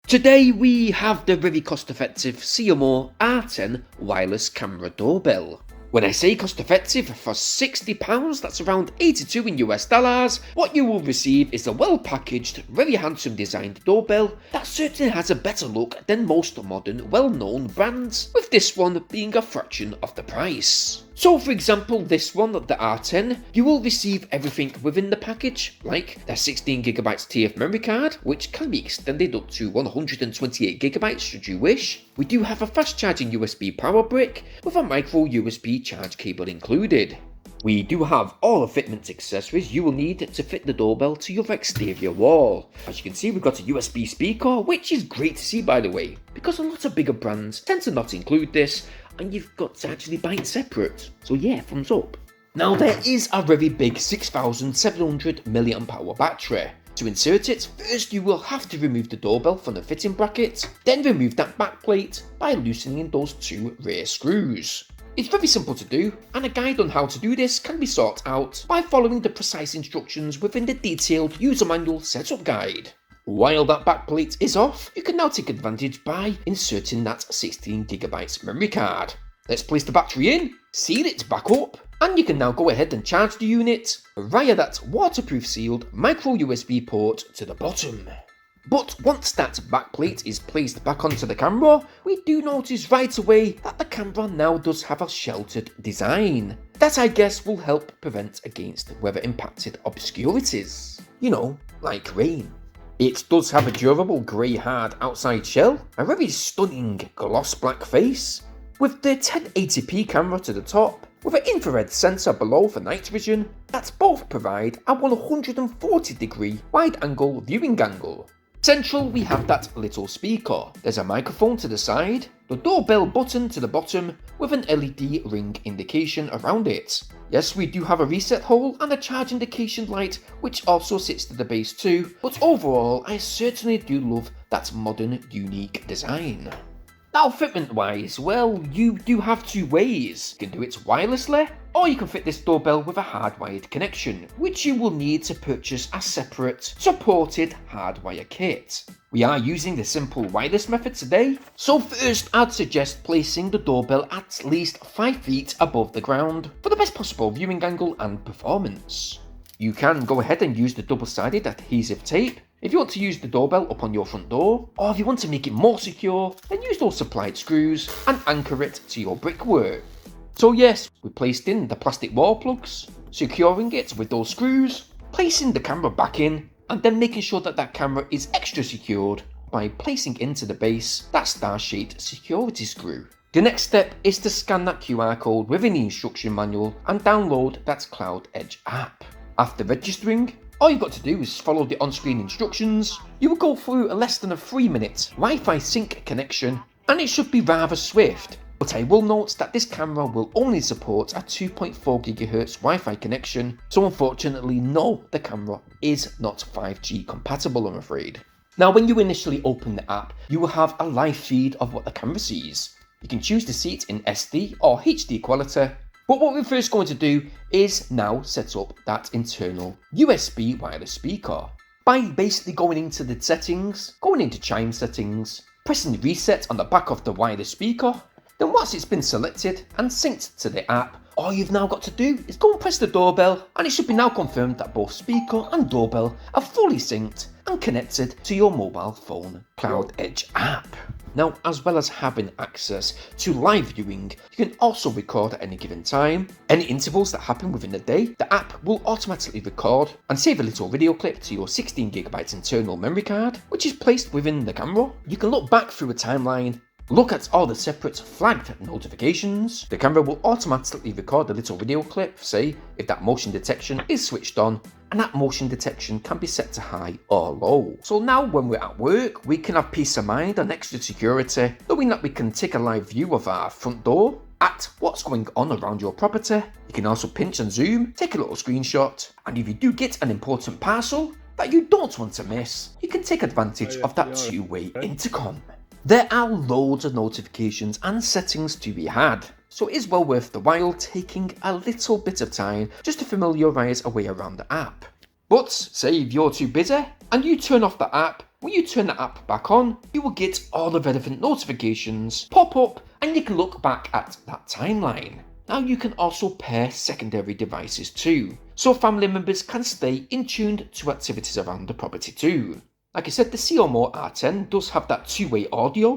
Today we have the very cost-effective CEYOMUR R10 wireless camera doorbell. When I say cost-effective, for £60, that's around 82 in US dollars, what you will receive is a well-packaged, very handsome designed doorbell that certainly has a better look than most modern, well-known brands, with this one being a fraction of the price. So for example, this one, the R10, you will receive everything within the package, like the 16GB TF memory card, which can be extended up to 128GB should you wish. We do have a fast charging USB power brick with a micro USB charge cable included. We do have all the fitment accessories you will need to fit the doorbell to your exterior wall. As you can see, we've got a USB speaker, which is great to see by the way, because a lot of bigger brands tend to not include this, and you've got to actually buy it separate. So yeah, thumbs up. Now there is a very big 6700 mAh battery. To insert it, first you will have to remove the doorbell from the fitting bracket, then remove that backplate by loosening those two rear screws. It's very simple to do, and a guide on how to do this can be sought out by following the precise instructions within the detailed user manual setup guide. While that backplate is off, you can now take advantage by inserting that 16GB memory card. Let's place the battery in, seal it back up, and you can now go ahead and charge the unit via that waterproof sealed micro USB port to the bottom. But once that backplate is placed back onto the camera, we do notice right away that the camera now does have a sheltered design. That I guess will help prevent against weather impacted obscurities. You know, like rain. It does have a durable grey hard outside shell, a very stunning gloss black face, with the 1080p camera to the top, with an infrared sensor below for night vision, that both provide a 140-degree wide-angle viewing angle. Central, we have that little speaker. There's a microphone to the side, the doorbell button to the bottom with an LED ring indication around it. Yes, we do have a reset hole and a charge indication light which also sits to the base too, but overall I certainly do love that modern, unique design. Now fitment wise, well, you do have two ways. You can do it wirelessly, or you can fit this doorbell with a hardwired connection, which you will need to purchase a separate, supported hardwire kit. We are using the simple wireless method today, so first I'd suggest placing the doorbell at least 5 feet above the ground for the best possible viewing angle and performance. You can go ahead and use the double-sided adhesive tape if you want to use the doorbell up on your front door, or if you want to make it more secure, then use those supplied screws and anchor it to your brickwork. So yes, we placed in the plastic wall plugs, securing it with those screws, placing the camera back in, and then making sure that that camera is extra secured by placing into the base that star-shaped security screw. The next step is to scan that QR code within the instruction manual and download that Cloud Edge app. After registering, all you've got to do is follow the on-screen instructions. You will go through a less than a 3-minute Wi-Fi sync connection, and it should be rather swift. But I will note that this camera will only support a 2.4 GHz Wi-Fi connection, so unfortunately no, the camera is not 5G compatible, I'm afraid. Now when you initially open the app, you will have a live feed of what the camera sees. You can choose to see it in SD or HD quality. But what we're first going to do is now set up that internal USB wireless speaker by basically going into the settings, going into chime settings, pressing reset on the back of the wireless speaker. Then once it's been selected and synced to the app, all you've now got to do is go and press the doorbell, and it should be now confirmed that both speaker and doorbell are fully synced and connected to your mobile phone Cloud Edge app. Now, as well as having access to live viewing, you can also record at any given time. Any intervals that happen within the day, the app will automatically record and save a little video clip to your 16GB internal memory card, which is placed within the camera. You can look back through a timeline, look at all the separate flagged notifications. The camera will automatically record a little video clip, say if that motion detection is switched on, and that motion detection can be set to high or low. So now when we're at work, we can have peace of mind and extra security, knowing that we can take a live view of our front door, at what's going on around your property. You can also pinch and zoom, take a little screenshot, and if you do get an important parcel that you don't want to miss, you can take advantage of that two-way intercom. There are loads of notifications and settings to be had, so it is well worth the while taking a little bit of time just to familiarise a way around the app. But say if you're too busy and you turn off the app, When you turn the app back on, you will get all the relevant notifications pop up and you can look back at that timeline. Now you can also pair secondary devices too, so family members can stay in tuned to activities around the property too. Like I said, the CEYOMUR R10 does have that two-way audio.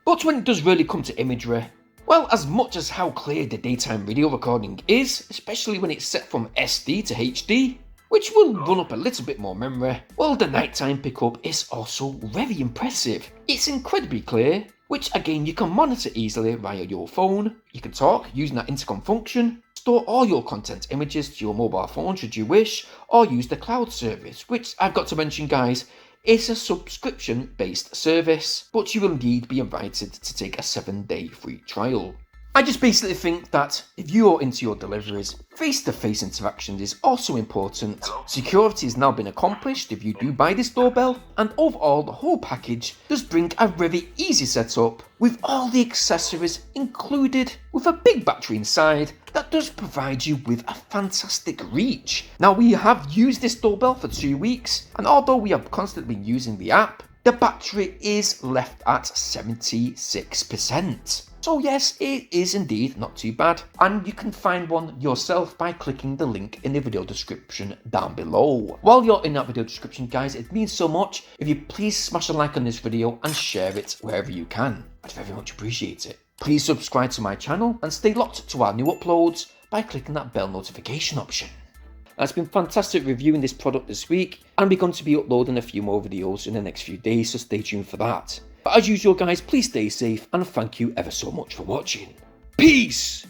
But when it does really come to imagery, well, as much as how clear the daytime video recording is, especially when it's set from SD to HD, which will run up a little bit more memory, well, the nighttime pickup is also very impressive. It's incredibly clear, which again you can monitor easily via your phone. You can talk using that intercom function, store all your content images to your mobile phone should you wish, or use the cloud service, which I've got to mention, guys, is a subscription-based service, but you will indeed be invited to take a 7-day free trial. I just basically think that if you're into your deliveries, face-to-face interaction is also important. Security has now been accomplished if you do buy this doorbell, and overall the whole package does bring a very easy setup with all the accessories included, with a big battery inside that does provide you with a fantastic reach. Now, we have used this doorbell for 2 weeks, and although we have constantly been using the app, the battery is left at 76%. So yes, it is indeed not too bad, and you can find one yourself by clicking the link in the video description down below. While you're in that video description, guys, it means so much if you please smash a like on this video and share it wherever you can. I'd very much appreciate it. Please subscribe to my channel and stay locked to our new uploads by clicking that bell notification option. It's been fantastic reviewing this product this week, and we're going to be uploading a few more videos in the next few days, so stay tuned for that. But as usual, guys, please stay safe, and thank you ever so much for watching. Peace!